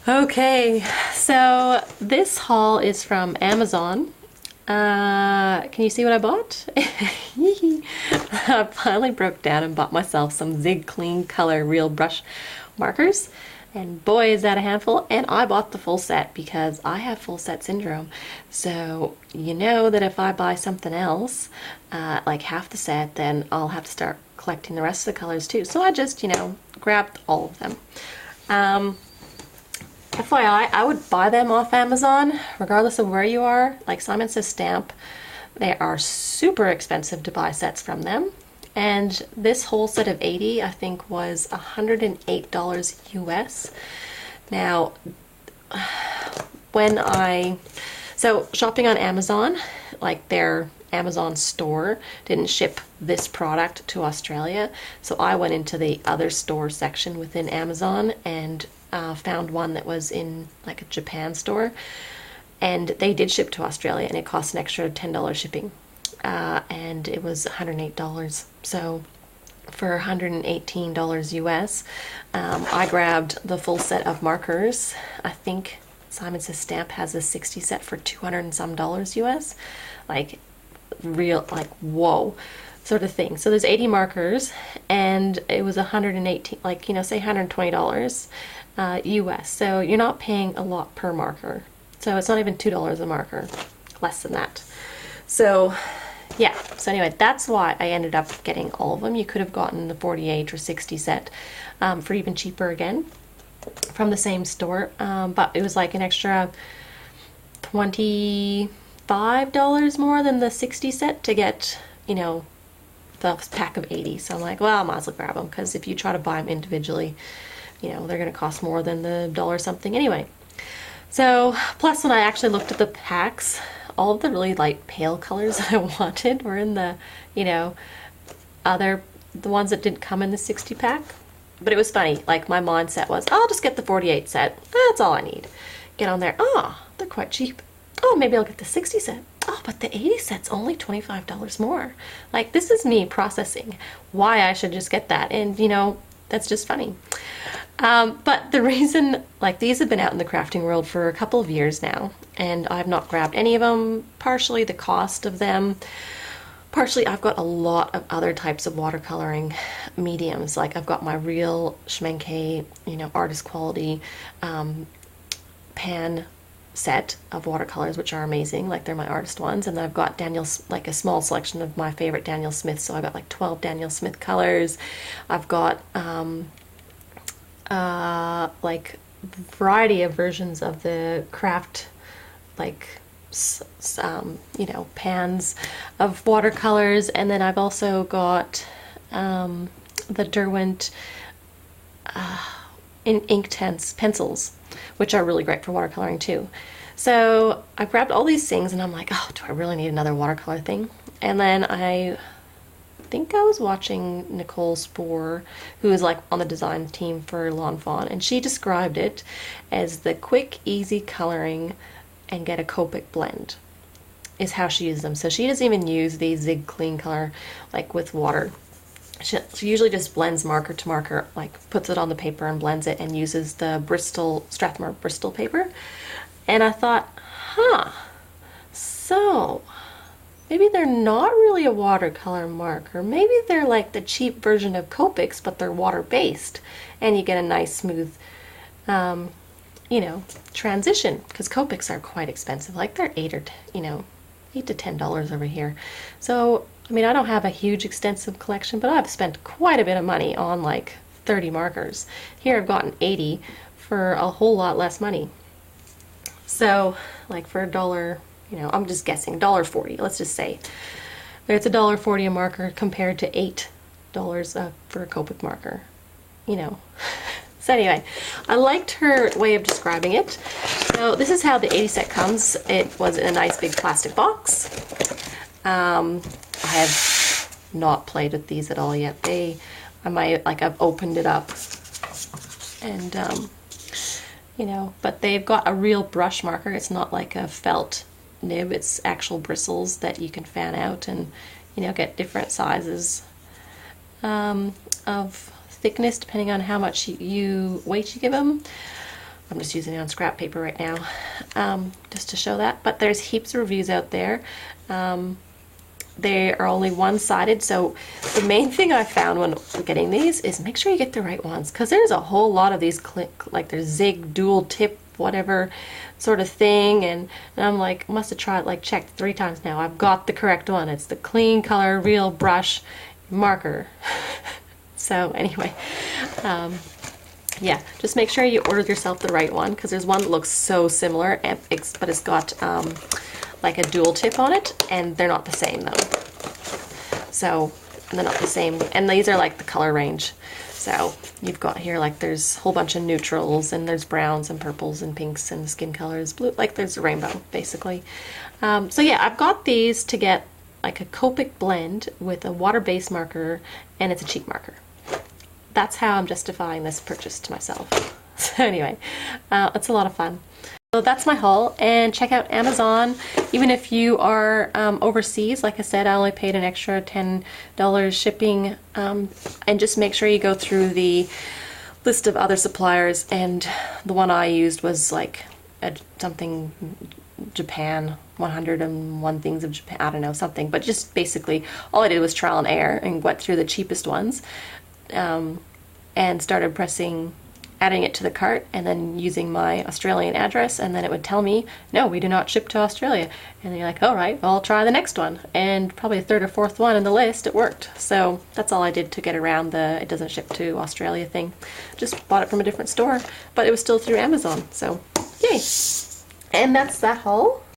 Okay, so this haul is from Amazon. Can you see what I bought? I finally broke down and bought myself some Zig Clean Color Real Brush markers. And boy, is that a handful. And I bought the full set because I have full set syndrome. So you know that if I buy something else, like half the set, then I'll have to start collecting the rest of the colors too. So I just, grabbed all of them. FYI, I would buy them off Amazon, regardless of where you are. Like Simon Says Stamp, they are super expensive to buy sets from them. And this whole set of 80, I think, was $108 US. Now, so shopping on Amazon, like their Amazon store didn't ship this product to Australia. So I went into the other store section within Amazon and found one that was in like a Japan store, and they did ship to Australia, and it cost an extra $10 shipping, and it was $108. So for $118 US, I grabbed the full set of markers. I think Simon Says Stamp has a 60 set for $200 and some US, like real, like whoa sort of thing. So there's 80 markers, and it was 118, like say $120 US. So you're not paying a lot per marker. So it's not even $2 a marker, less than that. So yeah, so anyway, that's why I ended up getting all of them. You could have gotten the 48 or 60 set for even cheaper again from the same store, but it was like an extra $25 more than the 60 set to get, the pack of 80. So I'm like, well, I might as well grab them, because if you try to buy them individually, they're going to cost more than the dollar something anyway. So, plus when I actually looked at the packs, all of the really light pale colors that I wanted were in the, the ones that didn't come in the 60 pack. But it was funny, like my mindset was, I'll just get the 48 set. That's all I need. Get on there, they're quite cheap. Oh, maybe I'll get the 60 set. Oh, but the 80 set's only $25 more. Like, this is me processing why I should just get that. And, that's just funny. But the reason, like, these have been out in the crafting world for a couple of years now, and I've not grabbed any of them. Partially the cost of them, partially I've got a lot of other types of watercoloring mediums. Like, I've got my real Schmencke, artist quality pan set of watercolors, which are amazing, like they're my artist ones. And then I've got like a small selection of my favorite Daniel Smith, so I got like 12 Daniel Smith colors. I've got like variety of versions of the craft, like pans of watercolors. And then I've also got the Derwent in Inktense pencils, which are really great for watercoloring too. So I grabbed all these things, and I'm like, oh, do I really need another watercolor thing? And then I think I was watching Nicole Spohr, who is like on the design team for Lawn Fawn, and she described it as the quick, easy coloring and get a Copic blend is how she uses them. So she doesn't even use the Zig Clean Color like with water. She usually just blends marker to marker, like puts it on the paper and blends it, and uses the Strathmore Bristol paper. And I thought, so maybe they're not really a watercolor marker. Maybe they're like the cheap version of Copics, but they're water-based, and you get a nice smooth, transition, because Copics are quite expensive. Like they're $8 to $10 over here. So I mean, I don't have a huge extensive collection, but I've spent quite a bit of money on like 30 markers. Here I've gotten 80 for a whole lot less money. So like for $1, I'm just guessing, $1.40, let's just say. It's $1.40 a marker compared to $8 for a Copic marker, So anyway, I liked her way of describing it. So this is how the 80 set comes. It was in a nice big plastic box. I have not played with these at all yet. I've opened it up, and but they've got a real brush marker. It's not like a felt nib. It's actual bristles that you can fan out and get different sizes of thickness depending on how much weight you give them. I'm just using it on scrap paper right now, just to show that. But there's heaps of reviews out there. They are only one-sided, so the main thing I found when getting these is make sure you get the right ones, because there's a whole lot of these like there's zig, dual tip, whatever sort of thing, and I'm like, must have tried, like checked 3 times now. I've got the correct one. It's the clean color, real brush marker. So anyway, yeah, just make sure you order yourself the right one, because there's one that looks so similar, but it's got like a dual tip on it, and they're not the same though. So they're not the same, and these are like the color range. So you've got here, like there's a whole bunch of neutrals, and there's browns and purples and pinks and skin colors, blue, like there's a rainbow basically. So yeah, I've got these to get like a Copic blend with a water-based marker, and it's a cheap marker. That's how I'm justifying this purchase to myself. So anyway, it's a lot of fun. So that's my haul, and check out Amazon. Even if you are overseas, like I said, I only paid an extra $10 shipping, and just make sure you go through the list of other suppliers, and the one I used was like something Japan, 101 things of Japan, I don't know, something, but just basically all I did was trial and error and went through the cheapest ones, and started adding it to the cart, and then using my Australian address, and then it would tell me, no, we do not ship to Australia. And then you're like, all right, well, I'll try the next one. And probably the 3rd or 4th one in the list, it worked. So that's all I did to get around the it doesn't ship to Australia thing. Just bought it from a different store, but it was still through Amazon, so yay. And that's that haul.